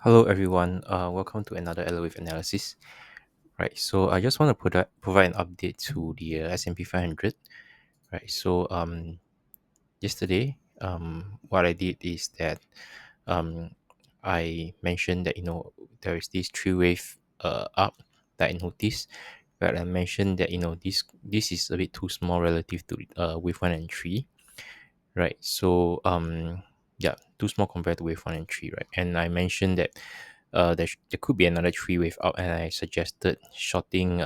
Hello, everyone. Welcome to another Elliott analysis. Right. So I just want to provide an update to the S&P 500. Right. So yesterday, what I did is that um, I mentioned that there is this three wave up that I noticed. But I mentioned that this is a bit too small relative to wave one and three. Right. So yeah, too small compared to wave one and three, right? And I mentioned that there could be another three wave up, and I suggested shorting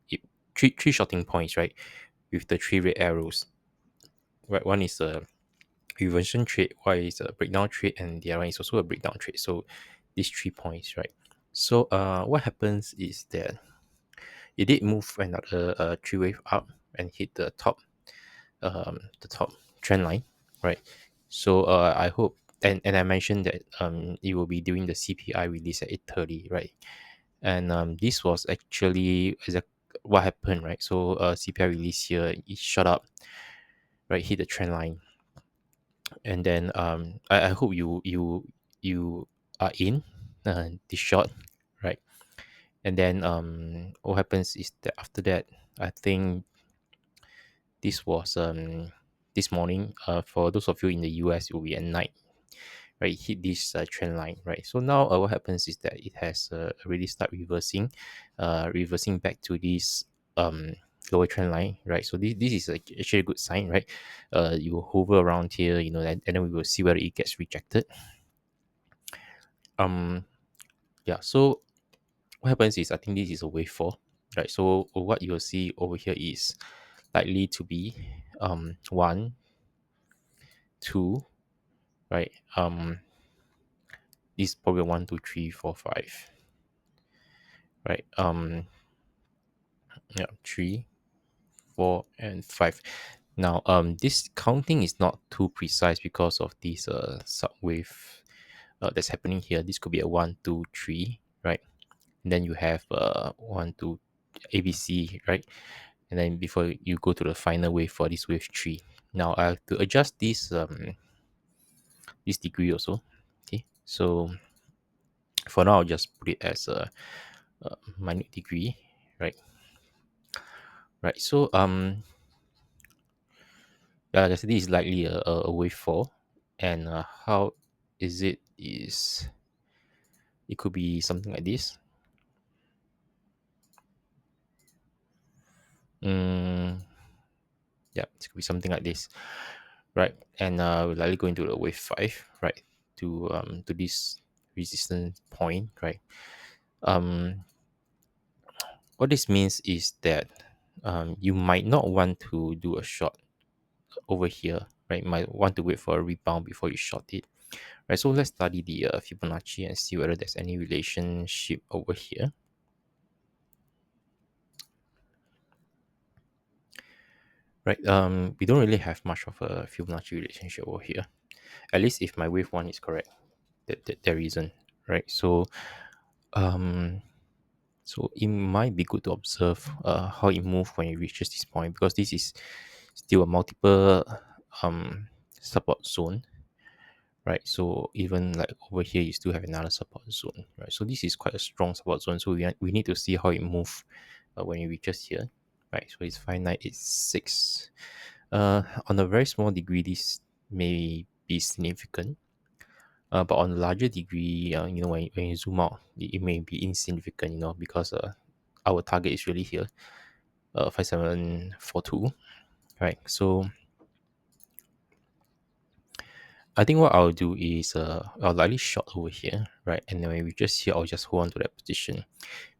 it, three shorting points, right? With the three red arrows. Right. One is a reversion trade, one is a breakdown trade, and the other one is also a breakdown trade. So these 3 points, right? So what happens is that it did move another three wave up and hit the top trend line, right? So I hope, and I mentioned that it will be during the CPI release at 8:30, right? And this was actually what happened, right? So CPI release here, it shot up, right? Hit the trend line, and then I hope you are in this shot, right? And then what happens is that after that, I think this was this morning. For those of you in the US, it will be at night, right? It hit this trend line, right? So now what happens is that it has already start reversing back to this um lower trend line, right? So this is actually a good sign, right? You will hover around here, and then we will see whether it gets rejected. um yeah, so what happens is, I think this is a wave four, right? So what you will see over here is likely to be one, two, right? This is probably one, two, three, four, five, right? Yeah, three, four, and five. Now, this counting is not too precise because of this subwave that's happening here. This could be a one, two, three, right? And then you have one, two, ABC, right? And then before you go to the final wave for this wave three. Now I have to adjust this degree also. Okay, so for now I'll just put it as a minute degree, right? Right. So yeah, this is likely a wave four, and how is it? Is it could be something like this. Mm, yeah, it could be something like this, right? And we're likely going to the wave five, right? To this resistance point, right? Um, what this means is that you might not want to do a short over here, right? You might want to wait for a rebound before you short it, right? So let's study the Fibonacci and see whether there's any relationship over here. Right, we don't really have much of a Fibonacci relationship over here. At least if my wave one is correct, that there isn't, right? Um, so it might be good to observe how it moves when it reaches this point, because this is still a multiple um support zone, right? So even like over here, you still have another support zone, right? So this is quite a strong support zone. So we need to see how it moves when it reaches here, right? So it's 5986. On a very small degree, this may be significant, but on a larger degree, when you zoom out, it may be insignificant, because our target is really here, 5742, right? So I think what I'll do is I'll likely short over here, right? And then when we just here, I'll just hold on to that position,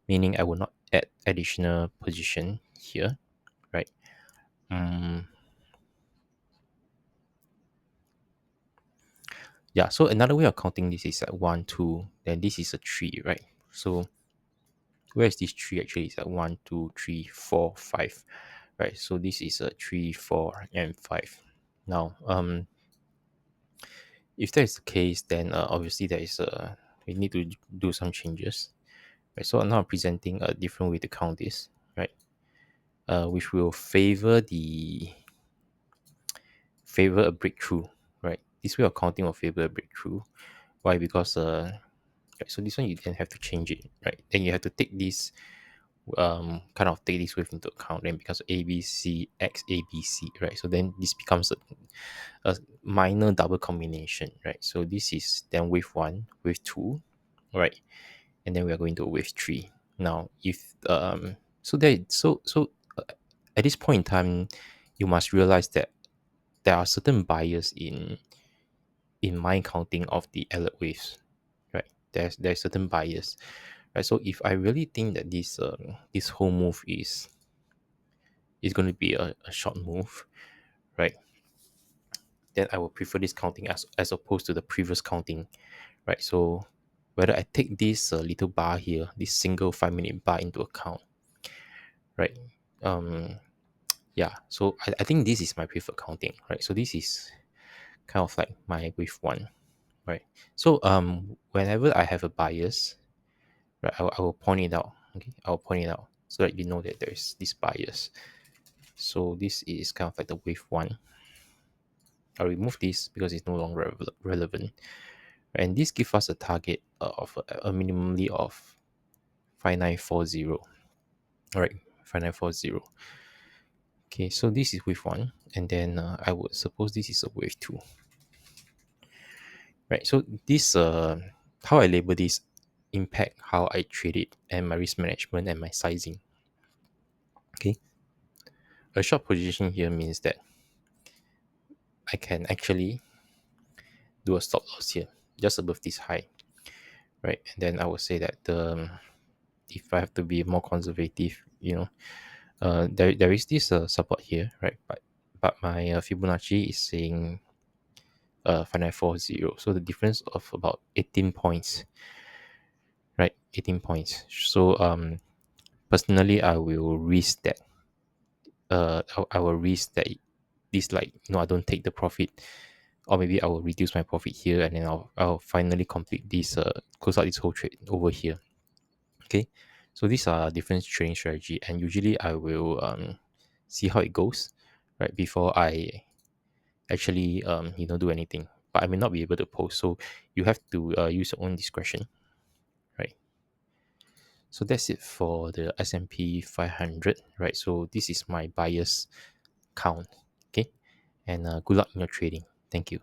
meaning I will not add additional position here, right? Um, yeah, so another way of counting this is at one, two, then this is a three, right? So where is this three actually? It's at one, two, three, four, five, right? So this is a three, four, and five. Now, if that is the case, then obviously we need to do some changes, right? So now I'm presenting a different way to count this, right? Which will favor a breakthrough, right? This way of counting will favor a breakthrough. Why? Because right? So this one you then have to change it, right? Then you have to take this kind of take this wave into account, then becomes ABC X ABC, right? So then this becomes a minor double combination, right? So this is then wave one, wave two, right? And then we are going to wave three. Now, if so there at this point in time, you must realize that there are certain bias in my counting of the Elliott waves, right? There's certain bias, right? So if I really think that this whole move is going to be a short move, right? Then I will prefer this counting as opposed to the previous counting, right? So whether I take this little bar here, this single 5 minute bar into account, right? Um, yeah. So I think this is my preferred counting, right? So this is kind of like my wave one, right? So whenever I have a bias, right, I will point it out. Okay, I will point it out so that you know that there is this bias. So this is kind of like the wave one. I'll remove this because it's no longer relevant. And this gives us a target of a minimally of 5940. All right, 5940. Okay, so this is wave one, and then I would suppose this is a wave two. Right, so this how I label this impact how I trade it and my risk management and my sizing. Okay, a short position here means that I can actually do a stop loss here just above this high, right? And then I would say that if I have to be more conservative, there is this support here, right? But my Fibonacci is saying 5940, so the difference of about 18 points, right? 18 points. So personally, I will risk that. I will risk that this, like, I don't take the profit, or maybe I will reduce my profit here, and then I'll finally complete this close out this whole trade over here. Okay, so these are different trading strategy, and usually I will see how it goes, right, before I actually do anything. But I may not be able to post, so you have to use your own discretion, right? So that's it for the S&P 500, right? So this is my bias count, okay? And good luck in your trading. Thank you.